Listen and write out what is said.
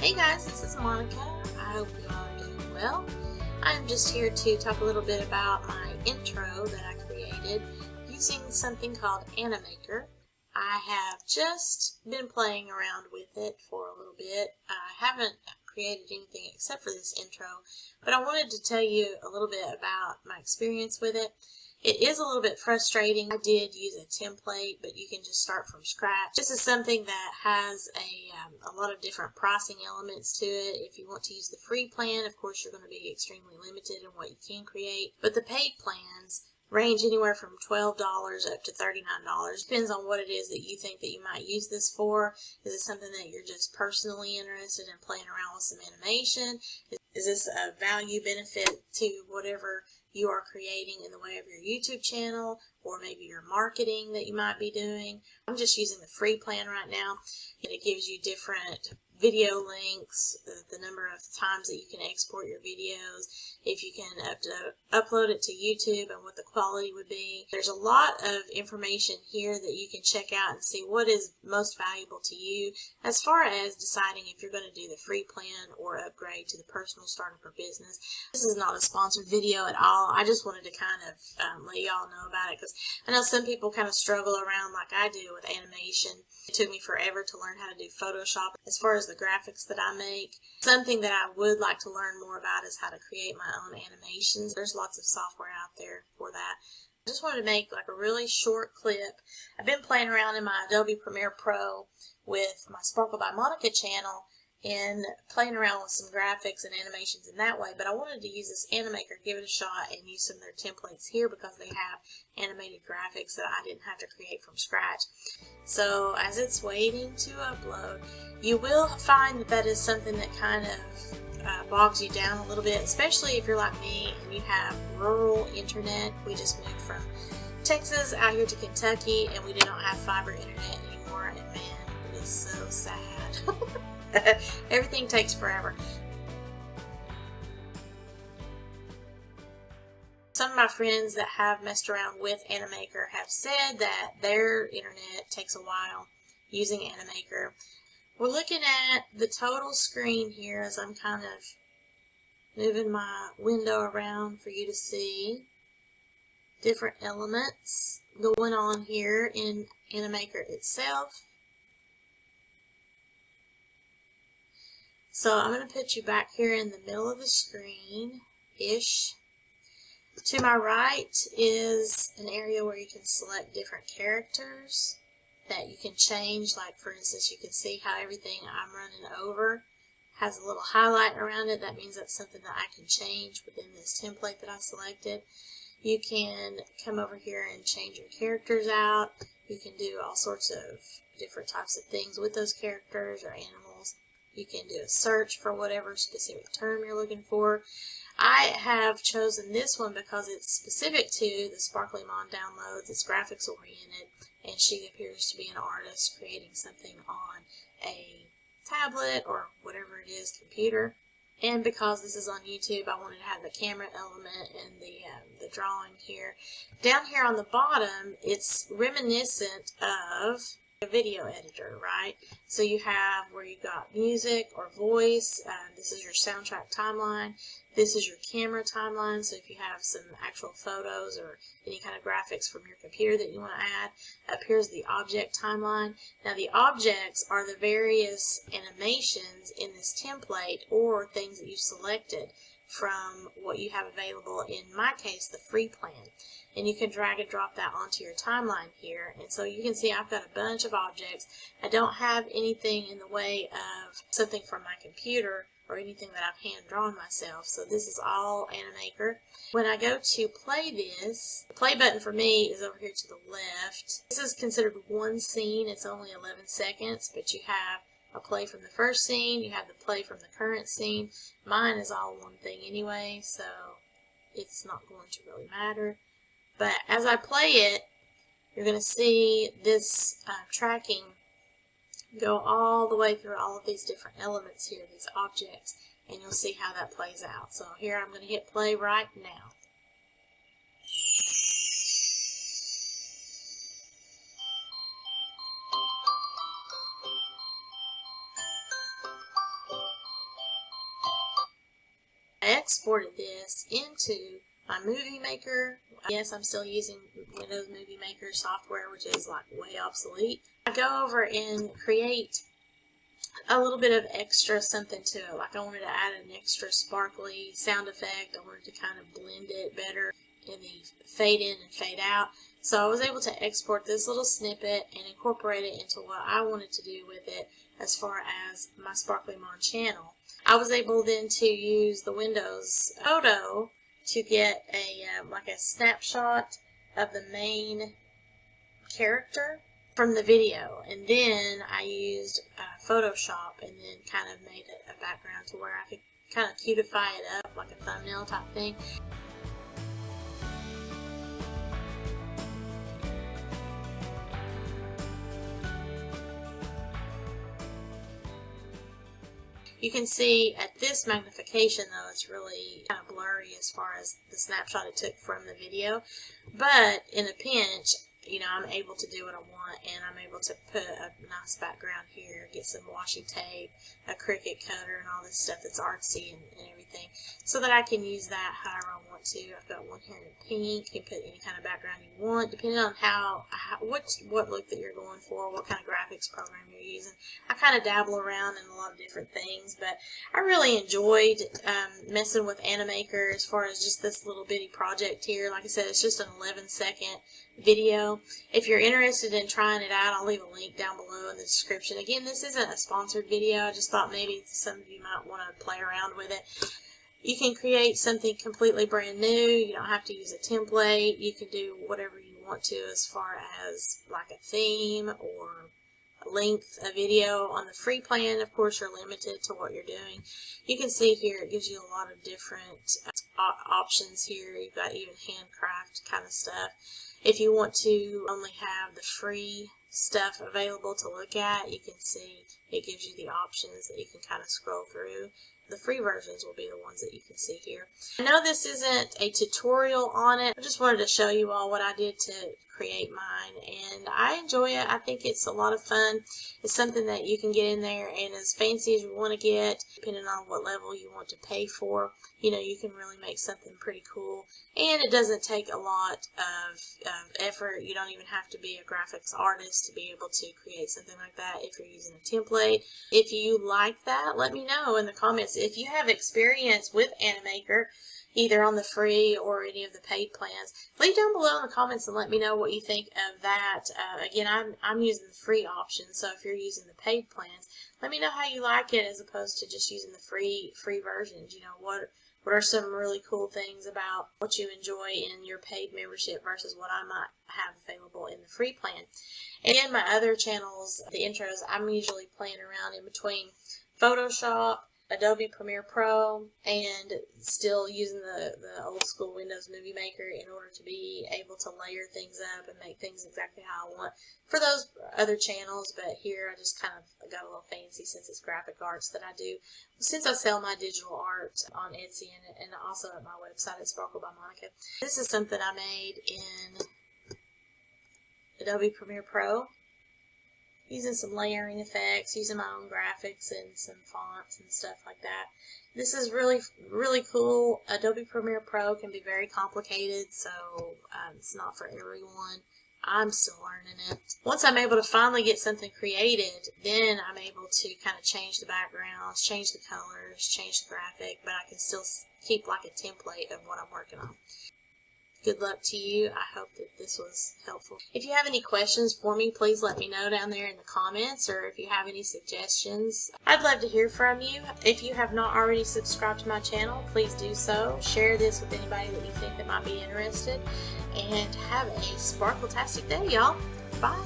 Hey guys, this is Monica. I hope you all are doing well. I'm just here to talk a little bit about my intro that I created using something called Animaker. I have just been playing around with it for a little bit. I haven't created anything except for this intro, but I wanted to tell you a little bit about my experience with it. It is a little bit frustrating. I did use a template, but you can just start from scratch. This is something that has a lot of different pricing elements to it. If you want to use the free plan, of course, you're going to be extremely limited in what you can create. But the paid plans range anywhere from $12 up to $39. Depends on what it is that you think that you might use this for. Is it something that you're just personally interested in playing around with some animation? Is this a value benefit to whatever you are creating in the way of your YouTube channel, or maybe your marketing that you might be doing? I'm just using the free plan right now, and it gives you different video links, the number of times that you can export your videos, if you can upload it to YouTube and what the quality would be. There's a lot of information here that you can check out and see what is most valuable to you as far as deciding if you're going to do the free plan or upgrade to the personal startup or business. This is not a sponsored video at all. I just wanted to kind of let y'all know about it, because I know some people kind of struggle around like I do with animation. It took me forever to learn how to do Photoshop. As far as the graphics that I make, something that I would like to learn more about is how to create my own animations. There's lots of software out there for that. I just wanted to make like a really short clip. I've been playing around in my Adobe Premiere Pro with my Sparkle by Monica channel and playing around with some graphics and animations in that way, but I wanted to use this Animaker, give it a shot, and use some of their templates here because they have animated graphics that I didn't have to create from scratch. So as it's waiting to upload, you will find that that is something that kind of bogs you down a little bit, especially if you're like me and you have rural internet. We just moved from Texas out here to Kentucky, and we do not have fiber internet anymore, and man, it is so sad. Everything takes forever. Some of my friends that have messed around with Animaker have said that their internet takes a while using Animaker. We're looking at the total screen here as I'm kind of moving my window around for you to see different elements going on here in Animaker itself. So I'm going to put you back here in the middle of the screen-ish. To my right is an area where you can select different characters that you can change. Like, for instance, you can see how everything I'm running over has a little highlight around it. That means that's something that I can change within this template that I selected. You can come over here and change your characters out. You can do all sorts of different types of things with those characters or animals. You can do a search for whatever specific term you're looking for. I have chosen this one because it's specific to the SparklyMon downloads. It's graphics oriented, and she appears to be an artist creating something on a tablet or whatever it is, computer. And because this is on YouTube, I wanted to have the camera element and the drawing here. Down here on the bottom, it's reminiscent of a video editor, right? So you have where you got music or voice. This is your soundtrack timeline. This is your camera timeline. So if you have some actual photos or any kind of graphics from your computer that you want to add, up here's the object timeline. Now the objects are the various animations in this template or things that you selected from what you have available, in my case the free plan, and you can drag and drop that onto your timeline here. And so you can see I've got a bunch of objects. I don't have anything in the way of something from my computer or anything that I've hand drawn myself, so this is all Animaker. When I go to play this, the play button for me is over here to the left. This is considered one scene. It's only 11 seconds, but you have a play from the first scene, you have the play from the current scene. Mine is all one thing anyway, so it's not going to really matter. But as I play it, you're going to see this tracking go all the way through all of these different elements here, these objects, and you'll see how that plays out. So here I'm going to hit play right now. exported this into my Movie Maker. Yes, I'm still using Windows Movie Maker software, which is like way obsolete. I go over and create a little bit of extra something to it. Like I wanted to add an extra sparkly sound effect. I wanted to kind of blend it better in the fade in and fade out. So I was able to export this little snippet and incorporate it into what I wanted to do with it as far as my SparklyMon channel. I was able then to use the Windows Photo to get a like a snapshot of the main character from the video, and then I used Photoshop and then kind of made it a background to where I could kind of cutify it up like a thumbnail type thing. You can see at this magnification though it's really kind of blurry as far as the snapshot it took from the video, but in a pinch, you know, I'm able to do what I want, and I'm able to put a nice background here, get some washi tape, a Cricut cutter, and all this stuff that's artsy and everything, so that I can use that however I want to. I've got one here in pink. You can put any kind of background you want, depending on what look that you're going for, what kind of graphics program you're using. I kind of dabble around in a lot of different things, but I really enjoyed messing with Animaker as far as just this little bitty project here. Like I said, it's just an 11-second video. If you're interested in trying it out, I'll leave a link down below in the description. Again, this isn't a sponsored video. I just thought maybe some of you might want to play around with it. You can create something completely brand new. You don't have to use a template. You can do whatever you want to as far as like a theme or a length of video. On the free plan, of course, you're limited to what you're doing. You can see here it gives you a lot of different options here. You've got even handcraft kind of stuff. If you want to only have the free stuff available to look at, you can see it gives you the options that you can kind of scroll through. The free versions will be the ones that you can see here. I know this isn't a tutorial on it. I just wanted to show you all what I did to create mine, and I enjoy it. I think it's a lot of fun. It's something that you can get in there and as fancy as you want to get, depending on what level you want to pay for. You know, you can really make something pretty cool, and it doesn't take a lot of effort. You don't even have to be a graphics artist to be able to create something like that if you're using a template. If you like that, let me know in the comments. If you have experience with Animaker, either on the free or any of the paid plans, leave down below in the comments and let me know what you think of that. Again, I'm using the free option, so if you're using the paid plans, let me know how you like it as opposed to just using the free versions. You know, what are some really cool things about what you enjoy in your paid membership versus what I might have available in the free plan. And in my other channels, the intros, I'm usually playing around in between Photoshop, Adobe Premiere Pro, and still using the old school Windows Movie Maker in order to be able to layer things up and make things exactly how I want for those other channels. But here I just kind of got a little fancy since it's graphic arts that I do. Since I sell my digital art on Etsy and also at my website at Sparkle by Monica. This is something I made in Adobe Premiere Pro, using some layering effects, using my own graphics and some fonts and stuff like that. This is really, really cool. Adobe Premiere Pro can be very complicated, so it's not for everyone. I'm still learning it. Once I'm able to finally get something created, then I'm able to kind of change the backgrounds, change the colors, change the graphic, but I can still keep like a template of what I'm working on. Good luck to you. I hope that this was helpful. If you have any questions for me, please let me know down there in the comments, or if you have any suggestions. I'd love to hear from you. If you have not already subscribed to my channel, please do so. Share this with anybody that you think that might be interested. And have a sparkle-tastic day, y'all. Bye.